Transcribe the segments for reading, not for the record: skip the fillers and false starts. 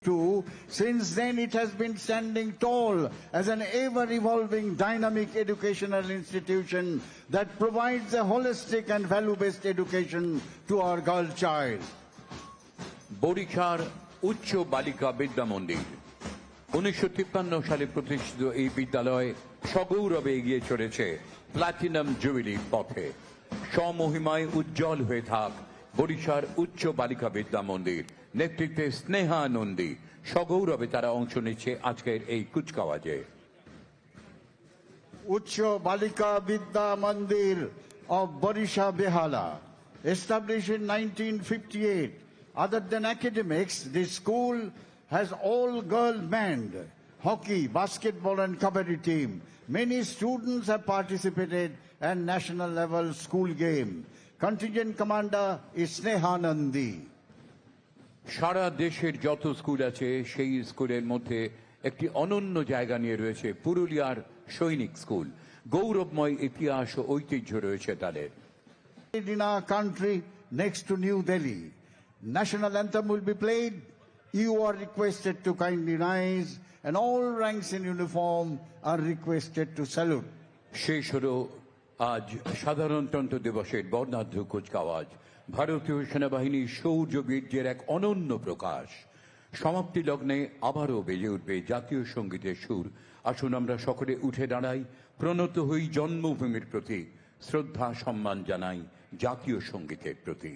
Too. Since then, it has been standing tall as an ever-evolving, dynamic educational institution that provides a holistic and value-based education to our girl child. বরিশার উচ্চ বালিকা বিদ্যা মন্দির 1953 সালে প্রতিষ্ঠিত এই বিদ্যালয় সগৌরবে এগিয়ে চলেছে প্লাটিনাম জুবিলির পথে। স্বমহিমায় উজ্জ্বল হয়ে থাক বরিশার উচ্চ বালিকা বিদ্যা মন্দির। নেতৃত্বে স্নেহা নন্দী সগৌরবে তারা অংশ নিচ্ছে আজকের এই কুচকাওয়াজে। Ucho Balika Vidya Mandir of Barisha Behala, established in 1958. Other than academics, this school has all-girl band, hockey, basketball and kabaddi team. Many students have participated in national level school game. Contingent commander is Sneha Nandi. সারা দেশের যত school আছে সেই স্কুলের মধ্যে একটি অনন্য জায়গা নিয়ে রয়েছে পুরুলিয়ার সৈনিক স্কুল। গৌরবময় ইতিহাস ও ঐতিহ্য রয়েছে তাদের। In our country, next to New Delhi, national anthem will be played. You are requested to kindly rise, and all ranks in uniform are requested to salute. শেষ হলো আজ সাধারণতন্ত্র দিবসের বর্ণাঢ্য কুচকাওয়াজ। ভারতীয় সেনাবাহিনীর শৌর্য বীর্যের এক অনন্য প্রকাশ। সমাপ্তি লগ্নে আবারও বেজে উঠবে জাতীয় সঙ্গীতের সুর। আসুন আমরা সকলে উঠে দাঁড়াই, প্রণত হই জন্মভূমির প্রতি, শ্রদ্ধা সম্মান জানাই জাতীয় সঙ্গীতের প্রতি।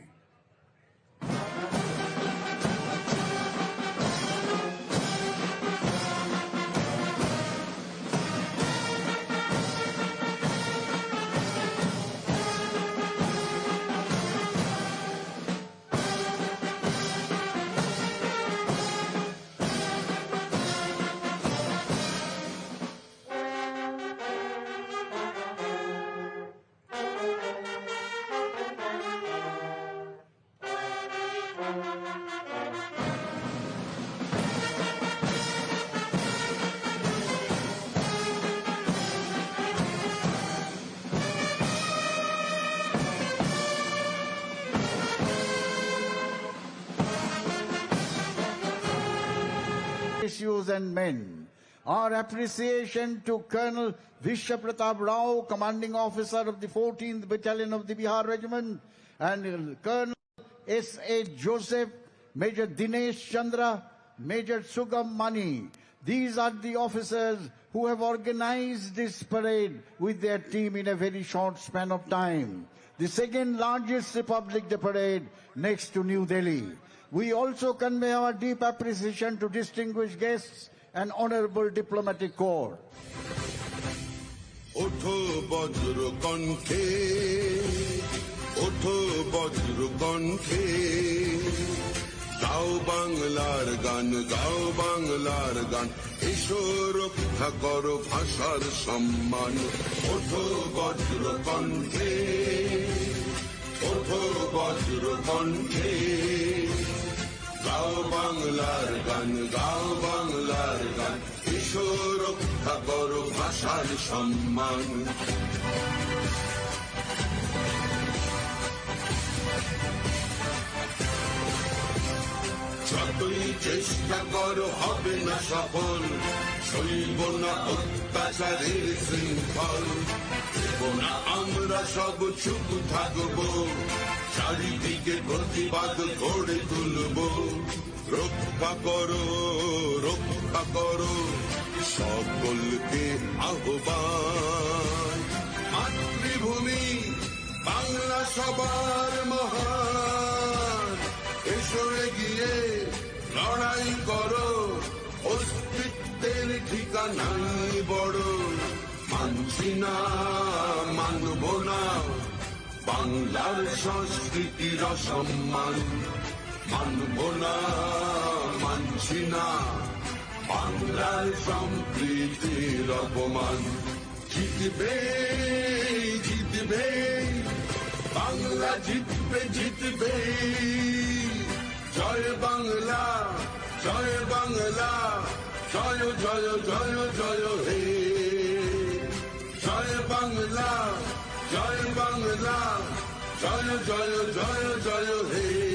Issues and men. Our appreciation to Colonel Vishwa Pratap Rao, commanding officer of the 14th Battalion of the Bihar Regiment, and Colonel S.A. Joseph, Major Dinesh Chandra, Major Sugam Mani. These are the officers who have organized this parade with their team in a very short span of time. The second largest Republic Day parade next to New Delhi. We also convey our deep appreciation to distinguished guests and honorable diplomatic corps. ওঠো বজ্র কণ্ঠে, ওঠো বজ্র কণ্ঠে, গাও বাংলার গান, গাও বাংলার গান, এসো রক্ষা করো ভাষার সম্মান। ওঠো বজ্র কণ্ঠে, ওঠো বজ্র কণ্ঠে, গাও বাংলার গান, গাও বাংলার গান, এসো রক্ষা করো ভাষার সম্মান। যতই চেষ্টা করো হবে না সফল, সইব না অত্যাচারের শৃঙ্খল। দেব না আমরা সব চুপ থাকবো, চারিদিকে প্রতিবাদ গড়ে তুলব। রক্ষা করো, রক্ষা করো, সকলকে আহ্বান। মাতৃভূমি বাংলা সবার মহান, এসো এগিয়ে লড়াই করো, অস্তিত্বের ঠিকানাই বড়। মানছি না, মানব না বাংলার সংস্কৃতির অসম্মান। মানব না, মানছি না বাংলার সম্প্রীতির অপমান। জিতবে, জিতবে বাংলা, জিতবে, জিতবে। জয় বাংলা, জয় বাংলা, জয় জয় জয় জয় হে। জয় বাংলা, জয় বাংলা, জয় জয় জয় জয় হে।